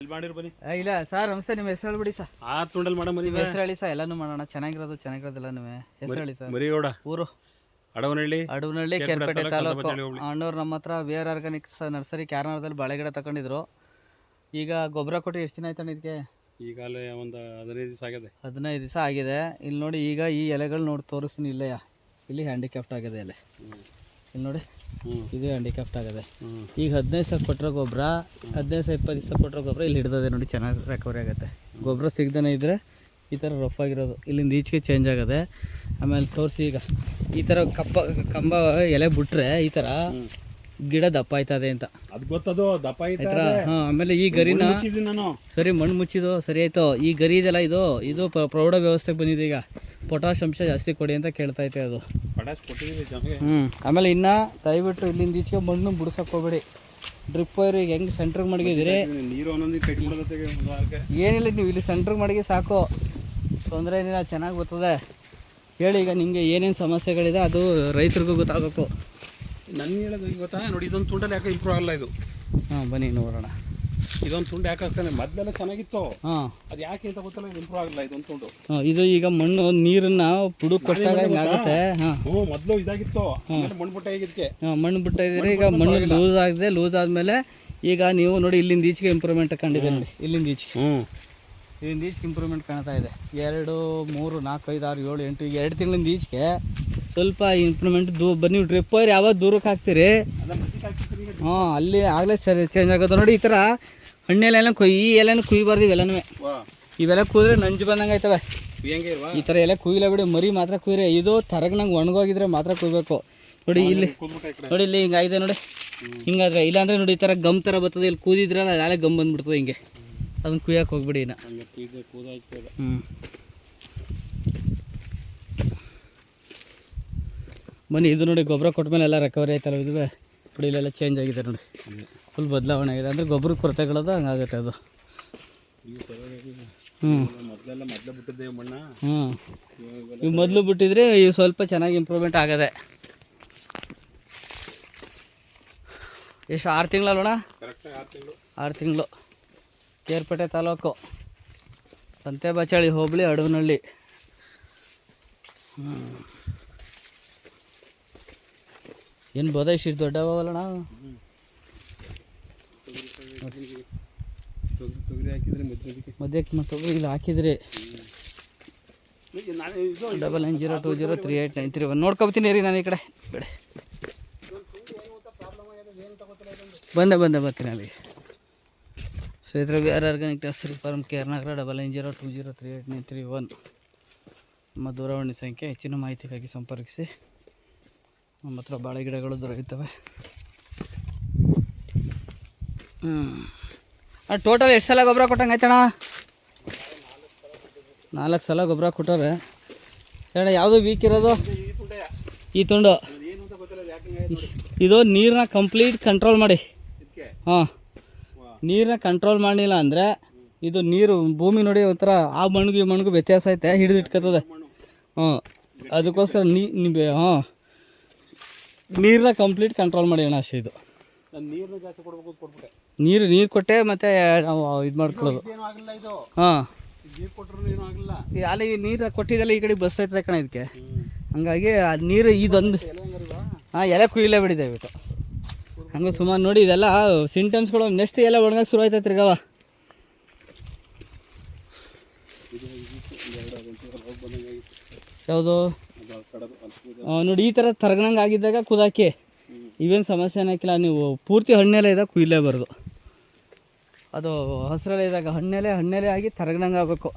ಇಲ್ಲ ಸರ್ ನಮಸ್ತೆ. ನಿಮ್ಮ ಹೆಸರು ಹೇಳ್ಬಿಡಿ ಸರ್. ತುಂಡಲ್ ಮಾಡೋ ಮರಿ ಹೆಸರು ಹೇಳಿ ಸರ್. ಎಲ್ಲಾನು ಮಾಡೋಣ. ಚೆನ್ನಾಗಿರೋದೆಲ್ಲನೂ ಹೆಸರು ಹೇಳಿ ಸರ್. ಮರಿಗೌಡ ಊರು ಅಡವನಹಳ್ಳಿ ಕೇರ್ಪೇಟೆ ತಾಲೂಕು. ಅಣ್ಣವ್ರು ನಮ್ಮ ಹತ್ರ ವಿ.ಆರ್ ಆರ್ಗಾನಿಕ್ಸ್ ನರ್ಸರಿ ಕ್ಯಾರ್ನರ್ದಲ್ಲಿ ಬಾಳೆಗಿಡ ತಗೊಂಡಿದ್ರು. ಈಗ ಗೊಬ್ಬರ ಕೊಟ್ಟು ಎಷ್ಟು ದಿನ ಆಯ್ತಾನೆ ಇದಕ್ಕೆ? ಈಗಾಗಲೇ ಒಂದು 15 ದಿವಸ ಆಗಿದೆ. 15 ದಿವಸ ಆಗಿದೆ. ಇಲ್ಲಿ ನೋಡಿ, ಈಗ ಈ ಎಲೆಗಳು ನೋಡಿ ತೋರಿಸ್ತೀನಿ. ಇಲ್ಲಯ್ಯ, ಇಲ್ಲಿ ಹ್ಯಾಂಡಿಕ್ಯಾಫ್ಟ್ ಆಗಿದೆ ಎಲೆ. ಇಲ್ಲಿ ನೋಡಿ, ಇದು ಹ್ಯಾಂಡಿಕ್ಯಾಫ್ಟ್ ಆಗಿದೆ. ಈಗ 15 ದಿವಸ ಕೊಟ್ಟರೆ ಗೊಬ್ಬರ, 15-20 ದಿವಸ ಕೊಟ್ಟರೆ ಗೊಬ್ಬರ ಇಲ್ಲಿ ಹಿಡ್ದದೆ ನೋಡಿ, ಚೆನ್ನಾಗಿ ರಿಕವರಿ ಆಗುತ್ತೆ. ಗೊಬ್ಬರ ಸಿಗ್ದೇ ಇದ್ದರೆ ಈ ಥರ ರಫ್ ಆಗಿರೋದು ಇಲ್ಲಿಂದ ಈಚೆಗೆ ಚೇಂಜ್ ಆಗೋದೆ. ಆಮೇಲೆ ತೋರಿಸಿ, ಈಗ ಈ ಥರ ಕಂಬ ಎಲೆ ಬಿಟ್ರೆ ಈ ಥರ ಗಿಡ ದಪ್ಪ ಆಯ್ತದೆ ಅಂತ ಅದು ಗೊತ್ತದು, ದಪ್ಪ ಆಯ್ತಾ. ಆಮೇಲೆ ಈ ಗರಿನ ಸರಿ ಮಣ್ಣು ಮುಚ್ಚಿದ್ದು ಸರಿ ಆಯ್ತು. ಈ ಗರಿ ಇದೆಲ್ಲ ಇದು ಪ್ರೌಢ ವ್ಯವಸ್ಥೆಗೆ ಬಂದಿದೆ. ಈಗ ಪೊಟಾಷ್ ಅಂಶ ಜಾಸ್ತಿ ಕೊಡಿ ಅಂತ ಕೇಳ್ತಾ ಐತೆ ಅದು. ಆಮೇಲೆ ಇನ್ನು ದಯವಿಟ್ಟು ಇಲ್ಲಿಂದ ಈಚೆಗೆ ಮಣ್ಣು ಬಿಡ್ಸಕ್ಕೆ ಹೋಗ್ಬೇಡಿ. ಡ್ರಿಪ್ ವೈರ್ ಈಗ ಹೆಂಗೆ ಸೆಂಟ್ರಿಗೆ ಮಡಗಿದ್ದೀರಿ, ಏನಿಲ್ಲ, ನೀವು ಇಲ್ಲಿ ಸೆಂಟ್ರಿಗೆ ಮಡಗಿ ಸಾಕು, ತೊಂದರೆ ಏನಿಲ್ಲ, ಚೆನ್ನಾಗಿ ಬರ್ತದೆ. ಹೇಳಿ ಈಗ ನಿಮಗೆ ಏನೇನು ಸಮಸ್ಯೆಗಳಿದೆ ಅದು ರೈತರಿಗೂ ಗೊತ್ತಾಗಬೇಕು. ನನ್ನ ಹೇಳೋದು ಈಗ ಗೊತ್ತಾ ನೋಡಿ, ಇದೊಂದು ತುಂಡಲ್ಲಿ ಯಾಕೆ ಇಂಪ್ರೂವ್ ಆಗಲ್ಲ ಇದು? ಬನ್ನಿ ನೋಡೋಣ. ಇದೊಂದು ತುಂಡು ಯಾಕೆ ಆಗ್ತಾನೆ? ಮೊದಲೆಲ್ಲ ಚೆನ್ನಾಗಿತ್ತು, ಅದು ಯಾಕೆ ಅಂತ ಗೊತ್ತಲ್ಲ, ಇದು ಇಂಪ್ರೂವ್ ಆಗಲ್ಲ ಇದೊಂದು ತುಂಡು. ಇದು ಈಗ ಮಣ್ಣು ನೀರನ್ನ ಬುಡಕ್ಕೆ ಕೊಟ್ಟಾಗ ಆಗುತ್ತೆ. ಮೊದಲು ಇದಾಗಿತ್ತು, ಮಣ್ಣು ಬುಟ್ಟ ಹೇಗಿದ್ದಕ್ಕೆ ಮಣ್ಣು ಬಿಟ್ಟ ಇದ್ದೀರಿ. ಈಗ ಮಣ್ಣು ಲೂಸ್ ಆಗಿದೆ. ಲೂಸ್ ಆದಮೇಲೆ ಈಗ ನೀವು ನೋಡಿ, ಇಲ್ಲಿಂದ ಈಚೆಗೆ ಇಂಪ್ರೂವ್ಮೆಂಟ್ ಕಂಡಿದೆ ನೋಡಿ. ಇಲ್ಲಿಂದ ಈಚೆಗೆ ಇಂಪ್ರೂವ್ಮೆಂಟ್ ಕಾಣ್ತಾ ಇದೆ. 2, 3, 4, 5, 6, 7, 8 ಈಗ 2 ತಿಂಗಳಿಂದ ಈಚೆಗೆ ಸ್ವಲ್ಪ ಇಂಪ್ರೂವ್ಮೆಂಟ್. ಬನ್ನಿ, ಡ್ರಿಪ್ ವೈರ್ ಯಾವಾಗ ದೂರಕ್ಕೆ ಹಾಕ್ತೀರಿ ಅಲ್ಲಿ ಆಗಲೇ ಸರಿ ಚೇಂಜ್ ಆಗೋದು. ನೋಡಿ, ಈ ಥರ ಹಣ್ಣೆಲೆಲ್ಲ ಈ ಎಲೆನೂ ಕುಯ್ಬಾರ್ದು. ಇವೆಲ್ಲ ಕುಯ್ದ್ರೆ ನಂಜು ಬಂದಂಗೆ ಆಯ್ತವೆ. ಈ ಥರ ಎಲೆ ಕುಯ್ಲ ಬಿಡಿ, ಮರಿ ಮಾತ್ರ ಕುಯ್ರಿ. ಇದು ತರಗನಂಗೆ ಒಣಗೋಗಿದ್ರೆ ಮಾತ್ರ ಕುಯ್ಬೇಕು. ನೋಡಿ ಇಲ್ಲಿ ನೋಡಿ, ಇಲ್ಲಿ ಹಿಂಗಾಗಿದೆ ನೋಡಿ. ಹಿಂಗಾದ್ರೆ ಇಲ್ಲಾಂದರೆ ನೋಡಿ, ಈ ಥರ ಗಮ್ ಥರ ಬರ್ತದೆ. ಇಲ್ಲಿ ಕೂದಿದ್ರಲ್ಲ ನಾಳೆ ಗಮ್ ಬಂದ್ಬಿಡ್ತದೆ. ಹಿಂಗೆ ಅದನ್ನು ಕುಯ್ಯಕ್ಕೆ ಹೋಗ್ಬಿಡಿ ಇನ್ನು. ಬನ್ನಿ, ಇದು ನೋಡಿ ಗೊಬ್ಬರ ಕೊಟ್ಮೇಲೆ ಎಲ್ಲ ರಿಕವರಿ ಆಯ್ತಲ್ಲ. ಇದು ನೋಡಿ, ಇಲ್ಲೆಲ್ಲ ಚೇಂಜ್ ಆಗಿದೆ ನೋಡಿ, ಫುಲ್ ಬದಲಾವಣೆ ಆಗಿದೆ. ಅಂದರೆ ಗೊಬ್ಬರ ಕೊರತೆಗಳದು ಹಂಗಾಗುತ್ತೆ ಅದು. ಇವು ಮೊದಲು ಬಿಟ್ಟಿದ್ರೆ ಇವು ಸ್ವಲ್ಪ ಚೆನ್ನಾಗಿ ಇಂಪ್ರೂವ್ಮೆಂಟ್ ಆಗದೆ. ಎಷ್ಟು 6 ತಿಂಗಳಲ್ಲೋಣ? 6 ತಿಂಗಳು. ಕೇರ್ಪೇಟೆ ತಾಲೂಕು, ಸಂತೆಬಾಚಳಿ ಹೋಬಳಿ, ಅಡವನಹಳ್ಳಿ. ಏನು ಬೋದ ಇಷ್ಟು ದೊಡ್ಡವಲ್ಲಣ್ಣ? ಮಧ್ಯಕ್ಕೆ ಮತ್ತು ಇಲ್ಲಿ ಹಾಕಿದ್ರಿ. 9902038931 ನೋಡ್ಕೊಬತ್ತೀನಿ ರೀ ನಾನು ಈ ಕಡೆ. ಬೇಡ, ಬರ್ತೀನಿ ಅಲ್ಲಿಗೆ. ಶ್ರೀಧರ ವಿ.ಆರ್ ಆರ್ಗಾನಿಕ್ ನರ್ಸರಿ ಫಾರ್ಮ್, ಕೇರ್ನಗರ, 9902038931 ನಮ್ಮ ದೂರವಾಣಿ ಸಂಖ್ಯೆ. ಹೆಚ್ಚಿನ ಮಾಹಿತಿಗಾಗಿ ಸಂಪರ್ಕಿಸಿ. ನಮ್ಮ ಹತ್ರ ಬಾಳೆ ಗಿಡಗಳು ದೊರೆಯುತ್ತವೆ. ಟೋಟಲ್ ಎಷ್ಟು ಸಲ ಗೊಬ್ಬರ ಕೊಟ್ಟಂಗೆ ಆಯ್ತಣ್ಣ? 4 ಸಲ ಗೊಬ್ಬರ ಕೊಟ್ಟರೆ ಹೇಳ. ಯಾವುದು ವೀಕ್ ಇರೋದು? ಈ ತುಂಡು. ಇದು ನೀರನ್ನ ಕಂಪ್ಲೀಟ್ ಕಂಟ್ರೋಲ್ ಮಾಡಿ. ನೀರನ್ನ ಕಂಟ್ರೋಲ್ ಮಾಡಲಿಲ್ಲ ಅಂದರೆ ಇದು ನೀರು ಭೂಮಿ ನೋಡಿ ಒಂಥರ ಆ ಮಣ್ಣಿಗೂ ವ್ಯತ್ಯಾಸ ಐತೆ, ಹಿಡಿದಿಟ್ಕೊತದೆ. ಅದಕ್ಕೋಸ್ಕರ ನೀರನ್ನ ಕಂಪ್ಲೀಟ್ ಕಂಟ್ರೋಲ್ ಮಾಡಿ ಅಣ್ಣ ಅಷ್ಟೇ. ಇದು ನೀರು ಕೊಟ್ಟೆ ಮತ್ತೆ ನಾವು ಇದು ಮಾಡ್ಕೊಳ್ಳೋದು. ಅಲ್ಲಿ ನೀರು ಕೊಟ್ಟಿದ್ದೆಲ್ಲ ಈ ಕಡೆ ಬಸ್ ಐತೆ ಕಣ ಇದಕ್ಕೆ. ಹಂಗಾಗಿ ಆ ನೀರು ಇದೊಂದು ಎಲೆ ಕುಯ್ಲೇ ಬಿಡಿದೆ ಬಿಟ್ಟು. ಹಂಗೆ ಸುಮಾರು ನೋಡಿ, ಇದೆಲ್ಲ ಸಿಂಟಮ್ಸ್ಗಳು. ನೆಕ್ಸ್ಟ್ ಎಲ್ಲ ಒಣಗಕ್ಕೆ ಶುರು ಆಯ್ತೈತೆ ತಿರ್ಗವ. ಯಾವುದು ನೋಡಿ, ಈ ಥರ ತರಗನಂಗೆ ಆಗಿದ್ದಾಗ ಕುದಾಕಿ. ಇವೇನು ಸಮಸ್ಯೆ ಹಾಕಿಲ್ಲ. ನೀವು ಪೂರ್ತಿ ಹಣ್ಣೆಲೆ ಇದ್ದಾಗ ಕುಯ್ಲೇಬಾರ್ದು. ಅದು ಹಸಿರೆಲೆ ಇದ್ದಾಗ ಹಣ್ಣೆಲೆ ಆಗಿ ತರಗನಂಗೆ ಆಗಬೇಕು.